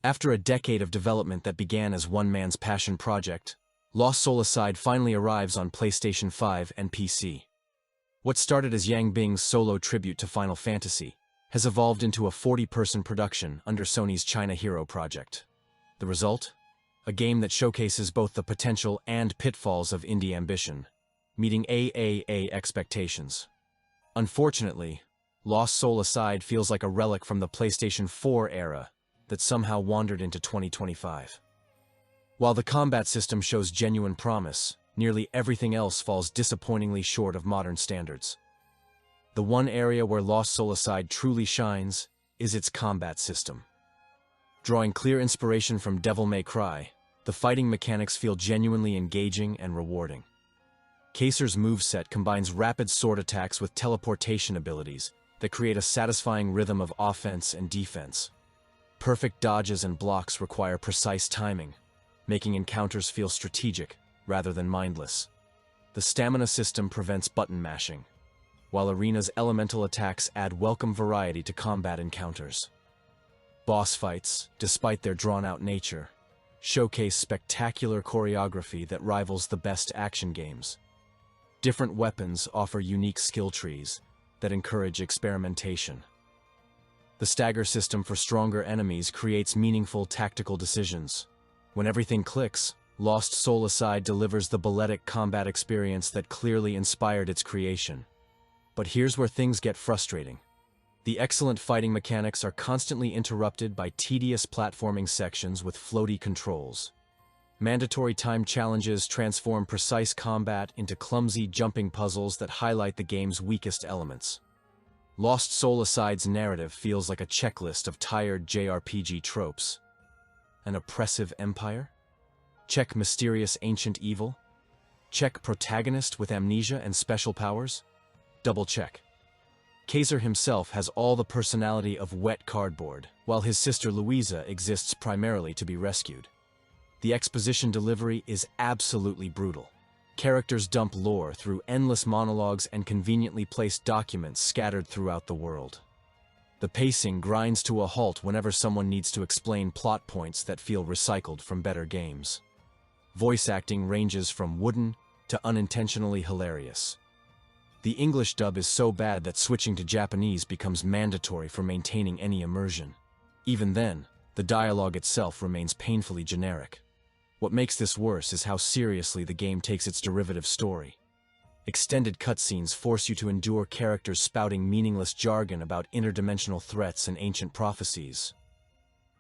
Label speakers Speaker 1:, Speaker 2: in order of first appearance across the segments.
Speaker 1: After a decade of development that began as one man's passion project, Lost Soul Aside finally arrives on PlayStation 5 and PC. What started as Yang Bing's solo tribute to Final Fantasy has evolved into a 40-person production under Sony's China Hero project. The result? A game that showcases both the potential and pitfalls of indie ambition, meeting AAA expectations. Unfortunately, Lost Soul Aside feels like a relic from the PlayStation 4 era that somehow wandered into 2025. While the combat system shows genuine promise, nearly everything else falls disappointingly short of modern standards. The one area where Lost Soul Aside truly shines is its combat system. Drawing clear inspiration from Devil May Cry, the fighting mechanics feel genuinely engaging and rewarding. Kaiser's moveset combines rapid sword attacks with teleportation abilities that create a satisfying rhythm of offense and defense. Perfect dodges and blocks require precise timing, making encounters feel strategic rather than mindless. The stamina system prevents button mashing, while Arena's elemental attacks add welcome variety to combat encounters. Boss fights, despite their drawn-out nature, showcase spectacular choreography that rivals the best action games. Different weapons offer unique skill trees that encourage experimentation. The stagger system for stronger enemies creates meaningful tactical decisions. When everything clicks, Lost Soul Aside delivers the balletic combat experience that clearly inspired its creation. But here's where things get frustrating. The excellent fighting mechanics are constantly interrupted by tedious platforming sections with floaty controls. Mandatory time challenges transform precise combat into clumsy jumping puzzles that highlight the game's weakest elements. Lost Soul Aside's narrative feels like a checklist of tired JRPG tropes. An oppressive empire? Check mysterious ancient evil? Check protagonist with amnesia and special powers? Double check. Kaiser himself has all the personality of wet cardboard, while his sister Louisa exists primarily to be rescued. The exposition delivery is absolutely brutal. Characters dump lore through endless monologues and conveniently placed documents scattered throughout the world. The pacing grinds to a halt whenever someone needs to explain plot points that feel recycled from better games. Voice acting ranges from wooden to unintentionally hilarious. The English dub is so bad that switching to Japanese becomes mandatory for maintaining any immersion. Even then, the dialogue itself remains painfully generic. What makes this worse is how seriously the game takes its derivative story. Extended cutscenes force you to endure characters spouting meaningless jargon about interdimensional threats and ancient prophecies.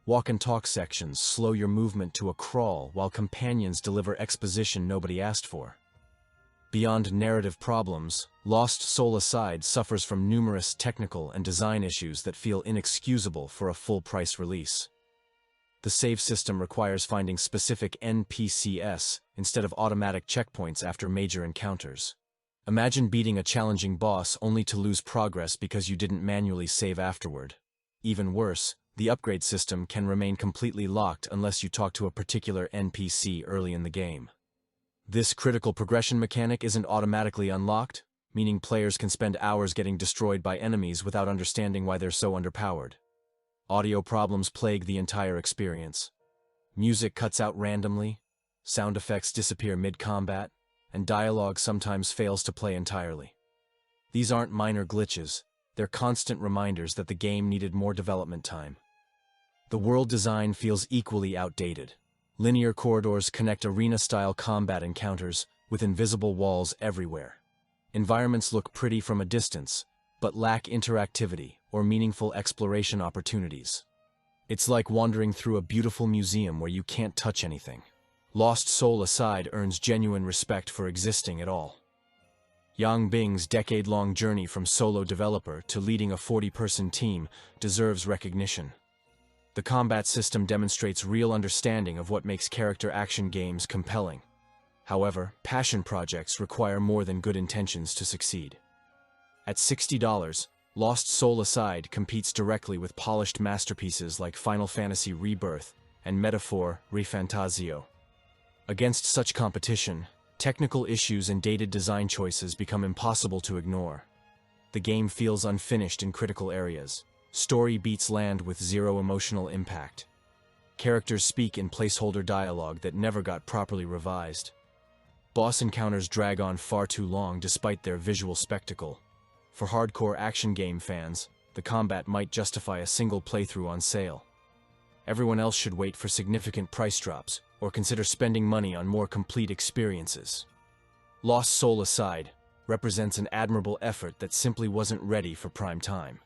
Speaker 1: Walk-and-talk sections slow your movement to a crawl while companions deliver exposition nobody asked for. Beyond narrative problems, Lost Soul Aside suffers from numerous technical and design issues that feel inexcusable for a full-price release. The save system requires finding specific NPCs instead of automatic checkpoints after major encounters. Imagine beating a challenging boss only to lose progress because you didn't manually save afterward. Even worse, the upgrade system can remain completely locked unless you talk to a particular NPC early in the game. This critical progression mechanic isn't automatically unlocked, meaning players can spend hours getting destroyed by enemies without understanding why they're so underpowered. Audio problems plague the entire experience. Music cuts out randomly, sound effects disappear mid-combat, and dialogue sometimes fails to play entirely. These aren't minor glitches, they're constant reminders that the game needed more development time. The world design feels equally outdated. Linear corridors connect arena-style combat encounters with invisible walls everywhere. Environments look pretty from a distance, but lack interactivity or meaningful exploration opportunities. It's like wandering through a beautiful museum where you can't touch anything. Lost Soul Aside earns genuine respect for existing at all. Yang Bing's decade-long journey from solo developer to leading a 40-person team deserves recognition. The combat system demonstrates real understanding of what makes character action games compelling. However, passion projects require more than good intentions to succeed. At $60, Lost Soul Aside competes directly with polished masterpieces like Final Fantasy Rebirth and Metaphor Refantasio. Against such competition, technical issues and dated design choices become impossible to ignore. The game feels unfinished in critical areas. Story beats land with zero emotional impact. Characters speak in placeholder dialogue that never got properly revised. Boss encounters drag on far too long despite their visual spectacle. For hardcore action game fans, the combat might justify a single playthrough on sale. Everyone else should wait for significant price drops, or consider spending money on more complete experiences. Lost Soul Aside represents an admirable effort that simply wasn't ready for prime time.